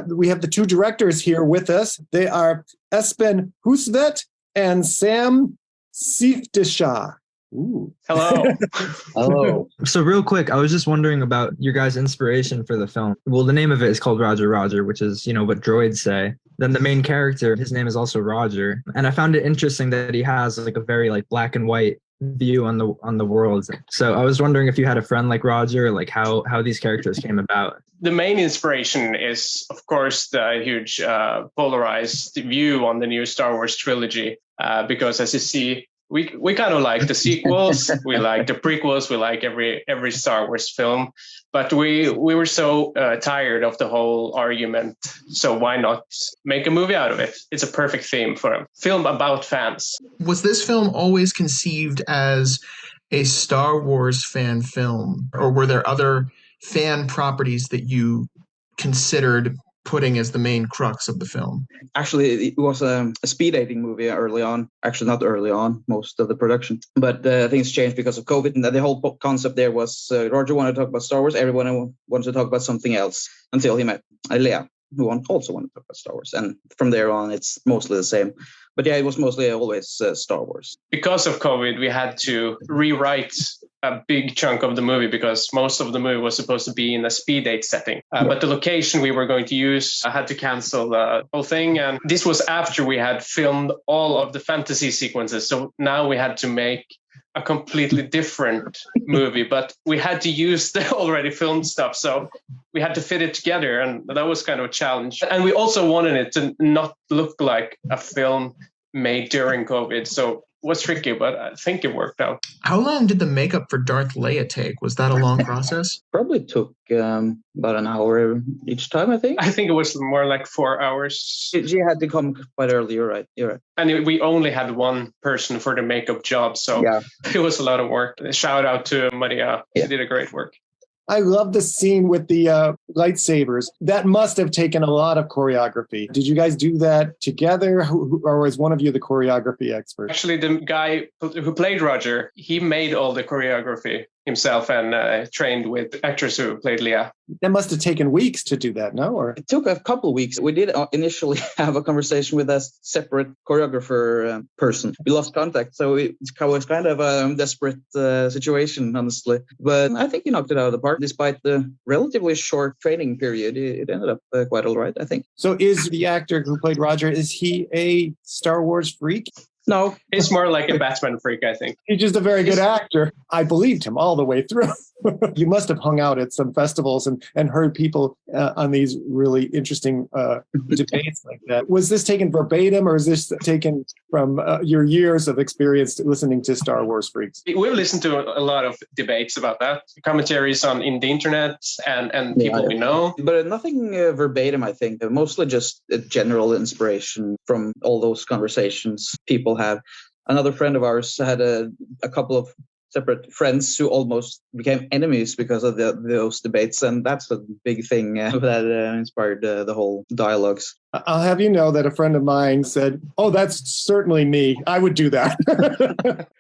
We have the two directors here with us. They are Espen Hustvedt and Engh Syftestad. Ooh. Hello. Hello. So real quick, I was just wondering about your guys' inspiration for the film. Well, the name of it is called Roger Roger, which is, what droids say. Then the main character, his name is also Roger. And I found it interesting that he has like a very like black and white view on the world. So I was wondering if you had a friend like Roger, like how these characters came about. The main inspiration is, of course, the huge polarized view on the new Star Wars trilogy, because as you see, we kind of like the sequels, we like the prequels, we like every Star Wars film, but we were so tired of the whole argument. So why not make a movie out of it? It's a perfect theme for a film about fans. Was this film always conceived as a Star Wars fan film, or were there other fan properties that you considered putting as the main crux of the film? Actually, it was a speed dating movie early on. Actually, not early on, most of the production. But things changed because of COVID. And the whole concept there was Roger wanted to talk about Star Wars. Everyone wanted to talk about something else until he met Leia, who also wanted to talk about Star Wars. And from there on, it's mostly the same. But yeah, it was mostly always Star Wars. Because of COVID, we had to rewrite a big chunk of the movie because most of the movie was supposed to be in a speed date setting. But the location we were going to use had to cancel the whole thing. And this was after we had filmed all of the fantasy sequences. So now we had to make a completely different movie, but we had to use the already filmed stuff. So we had to fit it together, and that was kind of a challenge. And we also wanted it to not look like a film made during COVID. So it was tricky, but I think it worked out. How long did the makeup for Darth Leia take? Was that a long process? Probably took about an hour each time, I think. I think it was more like 4 hours. She had to come quite early, you're right. And we only had one person for the makeup job, so it was a lot of work. Shout out to Maria. She did a great work. I love the scene with the lightsabers. That must have taken a lot of choreography. Did you guys do that together, or was one of you the choreography expert? Actually, the guy who played Roger, he made all the choreography himself and trained with actors who played Leia. That must have taken weeks to do that, no? Or it took a couple of weeks. We did initially have a conversation with a separate choreographer person. We lost contact, so it was kind of a desperate situation, honestly. But I think he knocked it out of the park. Despite the relatively short training period, it ended up quite all right, I think. So is the actor who played Roger, is he a Star Wars freak? No. He's more like a Batman freak, I think. He's just a very good actor. I believed him all the way through. You must have hung out at some festivals and heard people on these really interesting debates like that. Was this taken verbatim, or is this taken from your years of experience listening to Star Wars freaks? We've listened to a lot of debates about that, commentaries in the internet and people we know. But nothing verbatim, I think. Mostly just a general inspiration from all those conversations people have. Another friend of ours had a couple of separate friends who almost became enemies because of those debates, and that's a big thing that inspired the whole dialogues. I'll have you know that a friend of mine said, "Oh, that's certainly me. I would do that."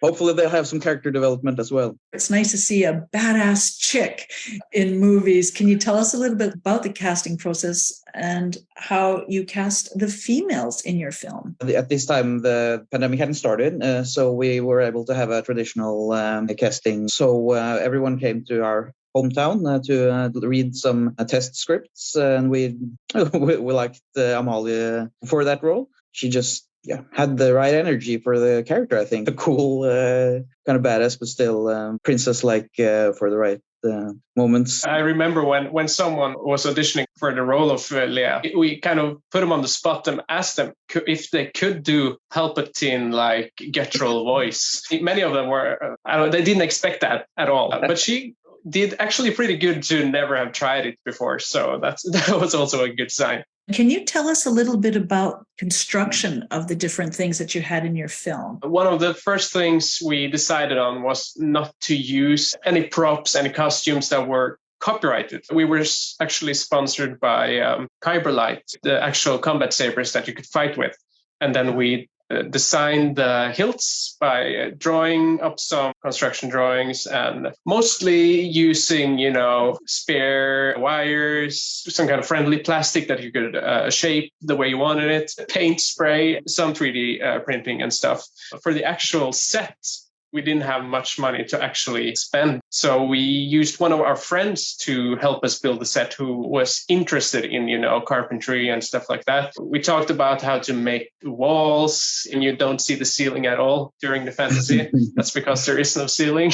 Hopefully they'll have some character development as well. It's nice to see a badass chick in movies. Can you tell us a little bit about the casting process and how you cast the females in your film? At this time, the pandemic hadn't started, so we were able to have a traditional casting. So everyone came to our hometown to read some test scripts, and we liked Amalie for that role. She just had the right energy for the character, I think. A cool, kind of badass, but still princess-like for the right moments. I remember when someone was auditioning for the role of Leia, we kind of put them on the spot and asked them if they could do Palpatine-like guttural voice. Many of them were, they didn't expect that at all. But she did actually pretty good to never have tried it before. So that was also a good sign. Can you tell us a little bit about construction of the different things that you had in your film? One of the first things we decided on was not to use any props, any costumes that were copyrighted. We were actually sponsored by Kyberlight, the actual combat sabers that you could fight with. And then we designed the hilts by drawing up some construction drawings and mostly using, spare wires, some kind of friendly plastic that you could shape the way you wanted it, paint spray, some 3D printing and stuff. For the actual set, we didn't have much money to actually spend. So we used one of our friends to help us build the set who was interested in, carpentry and stuff like that. We talked about how to make walls and you don't see the ceiling at all during the fantasy. That's because there is no ceiling.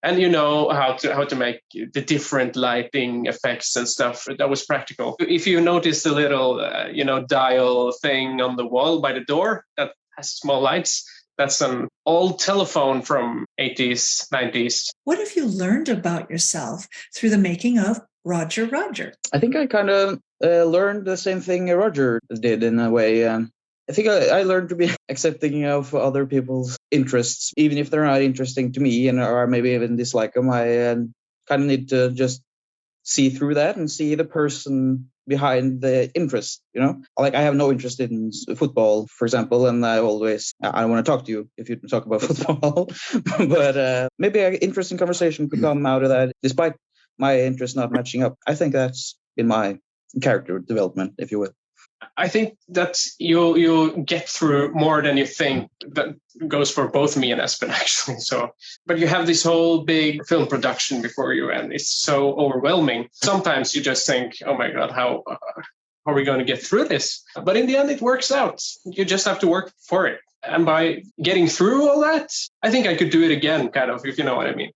And how to make the different lighting effects and stuff. That was practical. If you notice the little, dial thing on the wall by the door that has small lights, that's an old telephone from 80s, 90s. What have you learned about yourself through the making of Roger Roger? I think I kind of learned the same thing Roger did in a way. I think I learned to be accepting of other people's interests, even if they're not interesting to me or maybe even dislike them. I kind of need to just see through that and see the person behind the interest, Like I have no interest in football, for example, and I don't want to talk to you if you talk about football. But maybe an interesting conversation could come out of that, despite my interest not matching up. I think that's in my character development, if you will. I think that you'll get through more than you think. That goes for both me and Espen, actually. So, but you have this whole big film production before you, and it's so overwhelming. Sometimes you just think, "Oh my God, how are we going to get through this?" But in the end, it works out. You just have to work for it. And by getting through all that, I think I could do it again, kind of, if you know what I mean.